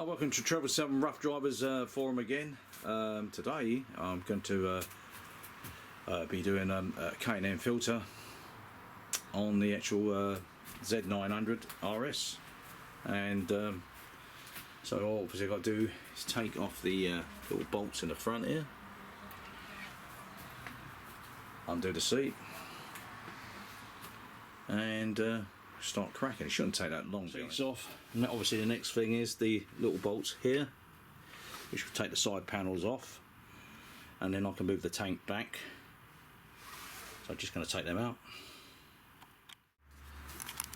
Welcome to Travel 7 Rough Drivers forum again. Today I'm going to be doing a K&N filter on the actual Z900 RS, and so all obviously I've got to do is take off the little bolts in the front here, undo the seat, and start cracking. It shouldn't take that long. Seats off, and obviously the next thing is the little bolts here, which will take the side panels off, and then I can move the tank back. So I'm just going to take them out.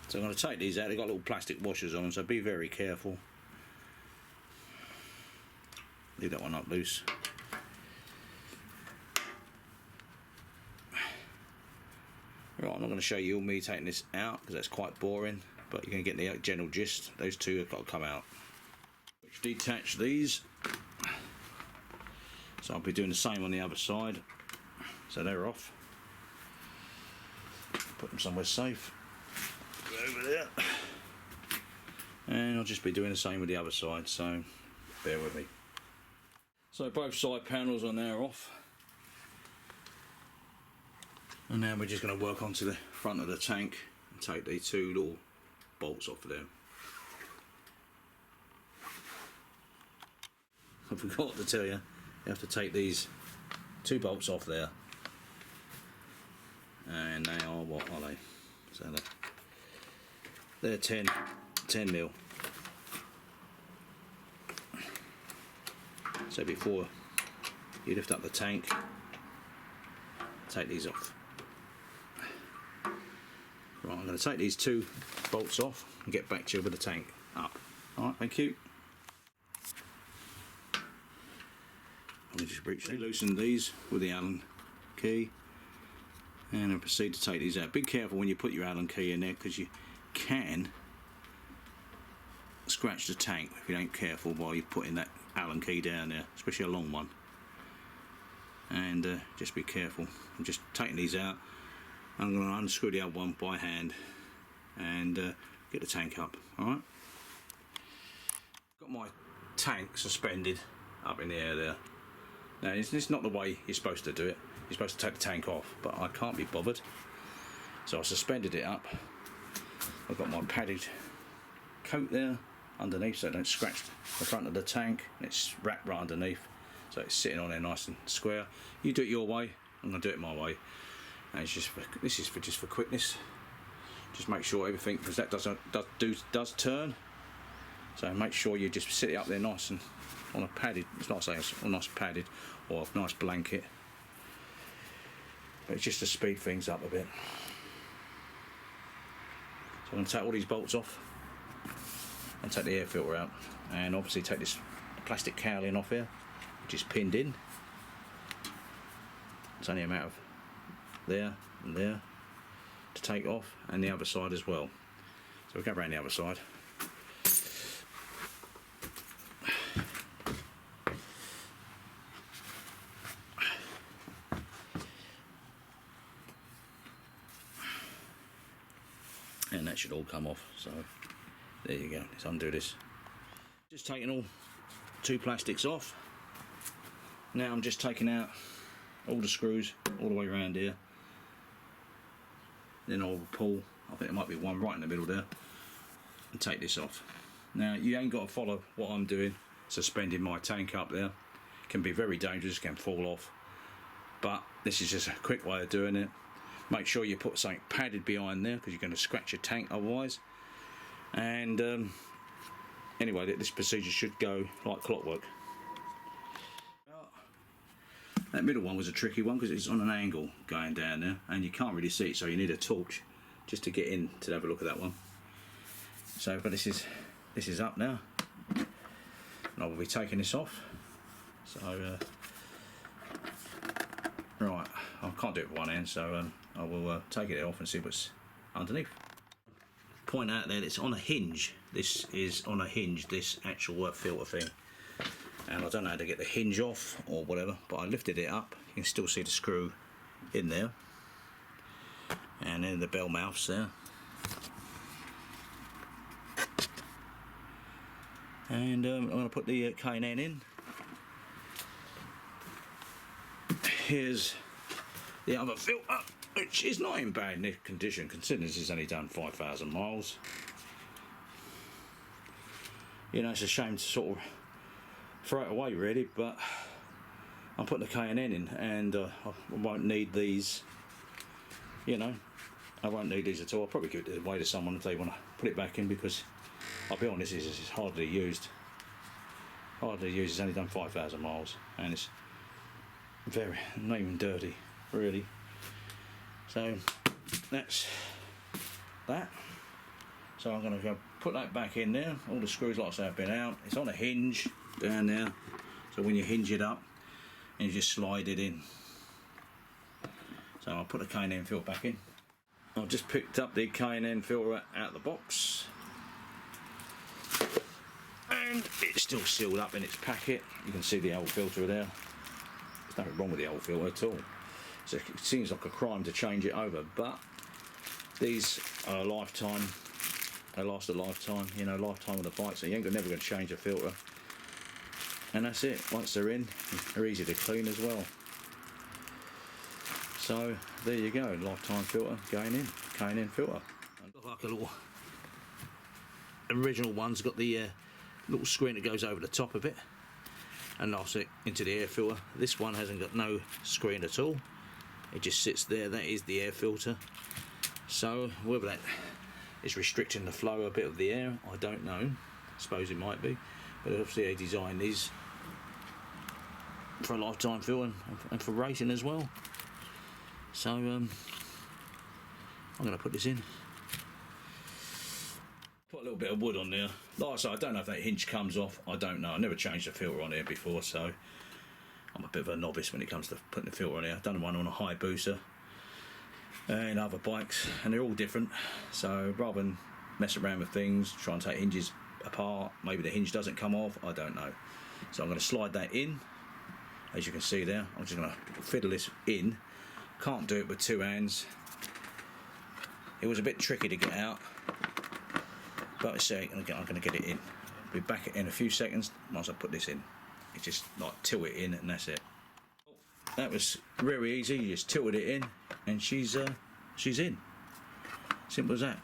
So I'm going to take these out. They've got little plastic washers on them, so be very careful. Leave that one up loose. Right, I'm not going to show you all me taking this out because that's quite boring, but you're going to get the general gist. Those two have got to come out. Detach these. So I'll be doing the same on the other side. So they're off. Put them somewhere safe. Go over there. And I'll just be doing the same with the other side, so bear with me. So both side panels are now off. And now we're just going to work onto the front of the tank and take the two little bolts off of them. I forgot to tell you, you have to take these two bolts off there. And they are, what are they? So they're 10 mil. So before you lift up the tank, take these off. Right, I'm going to take these two bolts off and get back to you with the tank up. Alright, thank you. Let me just briefly loosen these with the Allen key and then proceed to take these out. Be careful when you put your Allen key in there, because you can scratch the tank if you ain't careful while you're putting that Allen key down there, especially a long one. And just be careful. I'm just taking these out. I'm going to unscrew the other one by hand and get the tank up. Alright. Got my tank suspended up in the air there. Now it's not the way you're supposed to do it. You're supposed to take the tank off, but I can't be bothered. So I suspended it up. I've got my padded coat there underneath so it don't scratch the front of the tank. It's wrapped right underneath, so it's sitting on there nice and square. You do it your way, I'm going to do it my way. And it's just this is just for quickness. Just make sure everything, because that does turn. So make sure you just sit it up there nice and on a padded. It's not saying it's a nice padded or a nice blanket, but it's just to speed things up a bit. So I'm going to take all these bolts off and take the air filter out, and obviously take this plastic cowling off here, which is pinned in. It's only a matter of there and there to take off, and the other side as well. So we'll go around the other side. And that should all come off, so there you go. Let's undo this. Just taking all two plastics off. Now I'm just taking out all the screws all the way around here. Then I'll pull, I think there might be one right in the middle there, and take this off. Now you ain't got to follow what I'm doing, suspending my tank up there. It can be very dangerous, can fall off, but this is just a quick way of doing it. Make sure you put something padded behind there, because you're going to scratch your tank otherwise. And anyway, this procedure should go like clockwork. That middle one was a tricky one because it's on an angle going down there, and you can't really see it, so you need a torch just to get in to have a look at that one. So, but this is up now, and I will be taking this off. So, right, I can't do it with one hand, so I will take it off and see what's underneath. Point out there, it's on a hinge. This is on a hinge. This actual filter thing. And I don't know how to get the hinge off or whatever, but I lifted it up. You can still see the screw in there, and then the bell mouths there. And I'm going to put the K&N in. Here's the other filter, which is not in bad condition considering this has only done 5,000 miles. You know, it's a shame to sort of throw it away really, but I'm putting the K&N in, and I won't need these, you know, I won't need these at all. I'll probably give it away to someone if they want to put it back in, because I'll be honest, it's hardly used. It's only done 5,000 miles, and it's very, not even dirty really. So that's that. So I'm going to go put that back in there. All the screws, like I say, have been out. It's on a hinge down there, so when you hinge it up and you just slide it in. So I'll put the K&N filter back in. I've just picked up the K&N filter out of the box, and it's still sealed up in its packet. You can see the old filter there. There's nothing wrong with the old filter at all. So it seems like a crime to change it over, but these are a lifetime. They last a lifetime, you know, lifetime of the bike, so you ain't never going to change a filter. And that's it. Once they're in, they're easy to clean as well. So there you go, lifetime filter going in, K&N filter. Like a little original one's got the little screen that goes over the top of it and lofts it into the air filter. This one hasn't got no screen at all. It just sits there. That is the air filter. So whether that is restricting the flow a bit of the air, I don't know. I suppose it might be, but obviously they designed these for a lifetime filter and for racing as well. So I'm going to put this in. Put a little bit of wood on there. Like I say, I don't know if that hinge comes off. I don't know. I never changed the filter on here before, so I'm a bit of a novice when it comes to putting the filter on here. I've done one on a Hayabusa and other bikes, and they're all different. So rather than mess around with things, try and take hinges apart, maybe the hinge doesn't come off, I don't know. So I'm going to slide that in. As you can see there, I'm just going to fiddle this in. Can't do it with two hands. It was a bit tricky to get out, but I say I'm going to get it in. I'll be back in a few seconds once I put this in. It's just like tilt it in and that's it. That was very easy. You just tilted it in and she's in. Simple as that.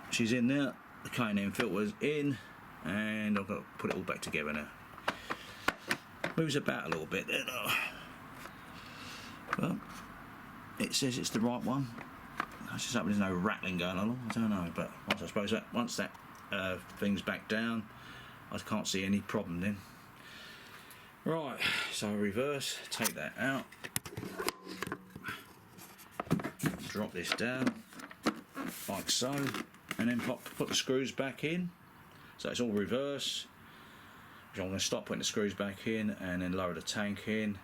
She's in there. The K&N filter's in, and I've got to put it all back together now. Moves about a little bit there though. Well, it says it's the right one. I just hope there's no rattling going along. I don't know, but once that thing's back down, I can't see any problem then. Right, so reverse, take that out, drop this down like so, and then put the screws back in. So it's all reverse. I'm going to stop putting the screws back in and then lower the tank in.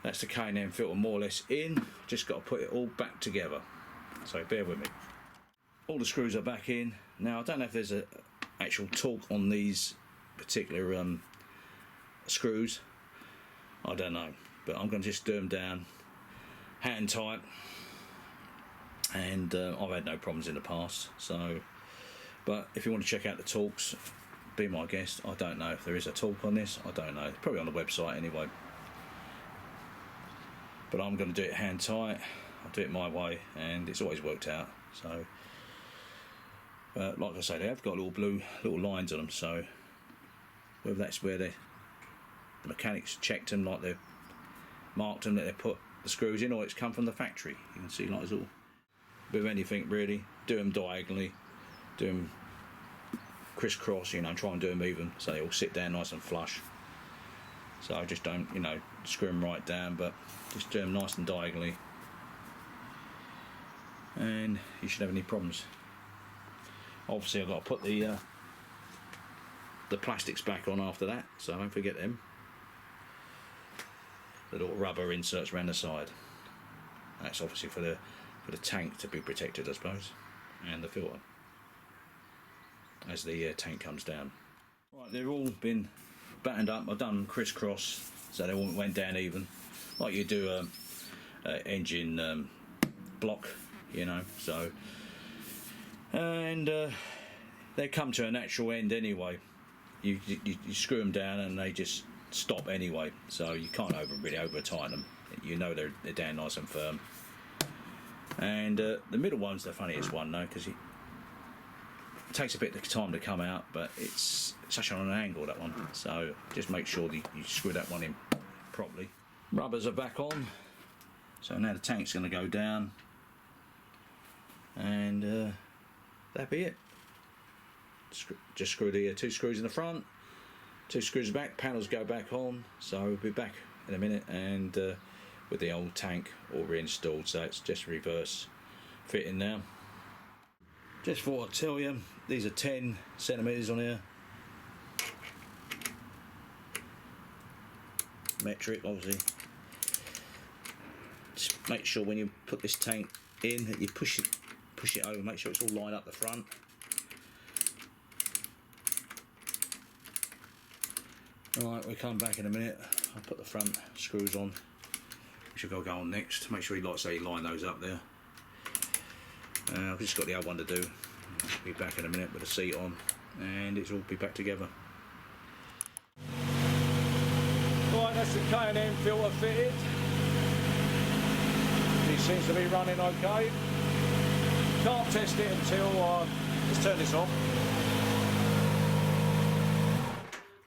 That's the K&N filter more or less in. Just got to put it all back together. So bear with me. All the screws are back in. Now I don't know if there's a actual torque on these particular screws. I don't know, but I'm going to just do them down hand tight, and I've had no problems in the past. So, but if you want to check out the torques, be my guest. I don't know if there is a torque on this. I don't know. Probably on the website anyway. But I'm going to do it hand tight. I'll do it my way, and it's always worked out. So, like I say, they have got little lines on them. So, whether that's where the mechanics checked them, like they've marked them, that they put the screws in, or it's come from the factory. You can see like it's all with anything really. Do them diagonally, do them crisscross. You know, try and do them even so they all sit down nice and flush. So I just don't, you know, screw them right down, but just do them nice and diagonally, and you shouldn't have any problems. Obviously I've got to put the plastics back on after that, so don't forget them. The little rubber inserts around the side. That's obviously for the tank to be protected, I suppose, and the filter as the tank comes down. Right, they've all been battened up. I've done crisscross so they all went down even, like you do engine block, you know. So, and they come to a natural end anyway. You screw them down and they just stop anyway, so you can't really over tighten them. You know they're down nice and firm. And the middle one's the funniest one though, because it takes a bit of time to come out, but it's such on an angle, that one, so just make sure that you screw that one in properly. Rubbers are back on, so now the tank's going to go down, and that'll be it. Just screw the 2 screws in the front, 2 screws back, panels go back on, so we'll be back in a minute, and with the old tank all reinstalled, so it's just reverse fitting now. Just thought I'd tell you, these are 10 centimetres on here, metric obviously. Just make sure when you put this tank in that you push it over, make sure it's all lined up the front. Alright, we'll come back in a minute. I'll put the front screws on, which will go on next. Make sure you, like I say, line those up there. I've just got the other one to do. I'll be back in a minute with the seat on, and it's all be back together. Right, that's the K&M filter fitted. It seems to be running okay. Can't test it until let's turn this off.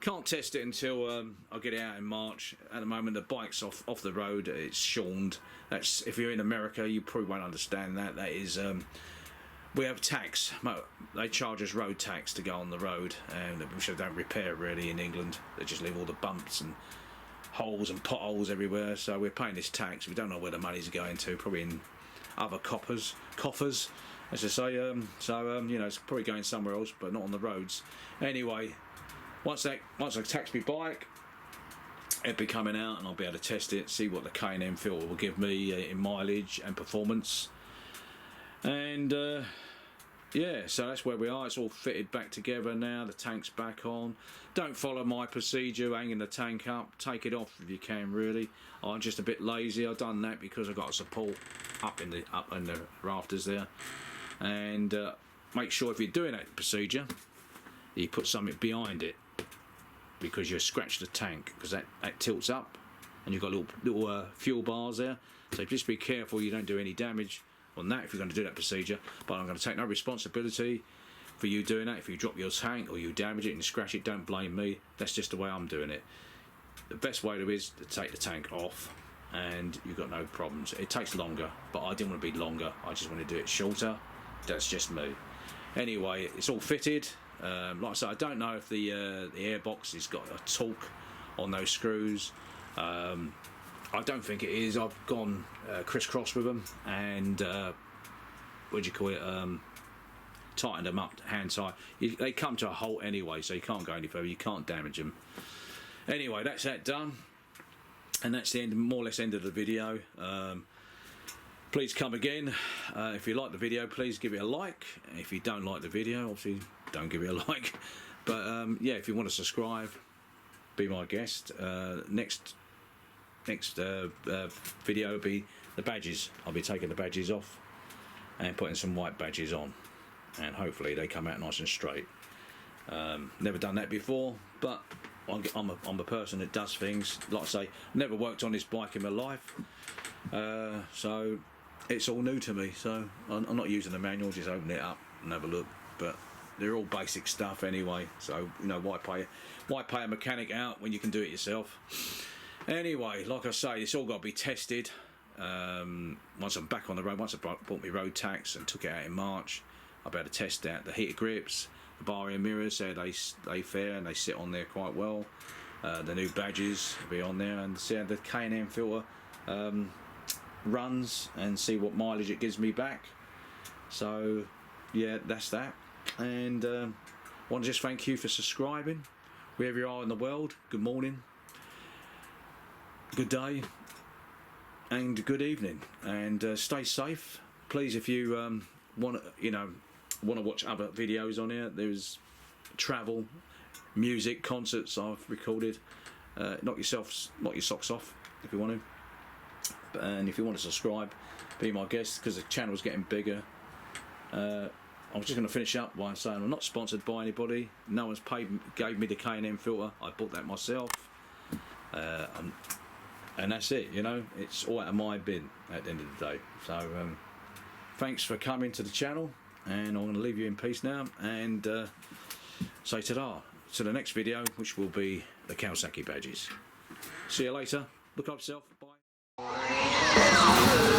Can't test it until I get it out in March. At the moment the bike's off the road, it's shorned. That's, if you're in America you probably won't understand that. That is, we have tax. They charge us road tax to go on the road, and which they don't repair really in England. They just leave all the bumps and holes and potholes everywhere, so we're paying this tax. We don't know where the money's going to, probably in other coffers, as I say. You know, it's probably going somewhere else, but not on the roads. Anyway, once I tax my bike, it'll be coming out, and I'll be able to test it, see what the K&M filter will give me in mileage and performance. And yeah, so that's where we are. It's all fitted back together now. The tank's back on. Don't follow my procedure, hanging the tank up. Take it off if you can, really. I'm just a bit lazy. I've done that because I've got a support up in the rafters there. And make sure if you're doing that procedure, you put something behind it, because you scratch the tank, because that tilts up, and you've got little fuel bars there. So just be careful you don't do any damage on that if you're going to do that procedure. But I'm going to take no responsibility for you doing that. If you drop your tank or you damage it and scratch it, don't blame me. That's just the way I'm doing it. The best way to is to take the tank off, and you've got no problems. It takes longer, but I didn't want to be longer. I just want to do it shorter. That's just me. Anyway, it's all fitted. Like I said, I don't know if the airbox has got a torque on those screws. I don't think it is. I've gone crisscross with them, and what do you call it? Tightened them up, hand tight. They come to a halt anyway, so you can't go any further. You can't damage them. Anyway, that's that done, and that's the end, more or less end of the video. Please come again. If you like the video, please give it a like. If you don't like the video, obviously don't give it a like. But yeah, if you want to subscribe, be my guest. Next video will be the badges. I'll be taking the badges off and putting some white badges on, and hopefully they come out nice and straight. Never done that before, but I'm a person that does things. Like I say, never worked on this bike in my life, so it's all new to me. So I'm not using the manual, just open it up and have a look. But they're all basic stuff anyway, so you know, why pay a mechanic out when you can do it yourself. Anyway, like I say, it's all got to be tested. Once I'm back on the road, once I bought my road tax and took it out in March, I'll be able to test out the heater grips, the bar end mirrors. They fair and they sit on there quite well. The new badges will be on there, and see how the K&M filter runs, and see what mileage it gives me back. So yeah, that's that. And I want to just thank you for subscribing, wherever you are in the world. Good morning, good day, and good evening, and stay safe, please. If you want to watch other videos on here, there's travel, music, concerts I've recorded. Knock your socks off if you want to. And if you want to subscribe, be my guest, because the channel's getting bigger. I'm just going to finish up by saying I'm not sponsored by anybody. No one's gave me the K&M filter. I bought that myself. And that's it, you know. It's all out of my bin at the end of the day. So thanks for coming to the channel, and I'm going to leave you in peace now and say ta-da to the next video, which will be the Kawasaki badges. See you later. Look up yourself. Bye.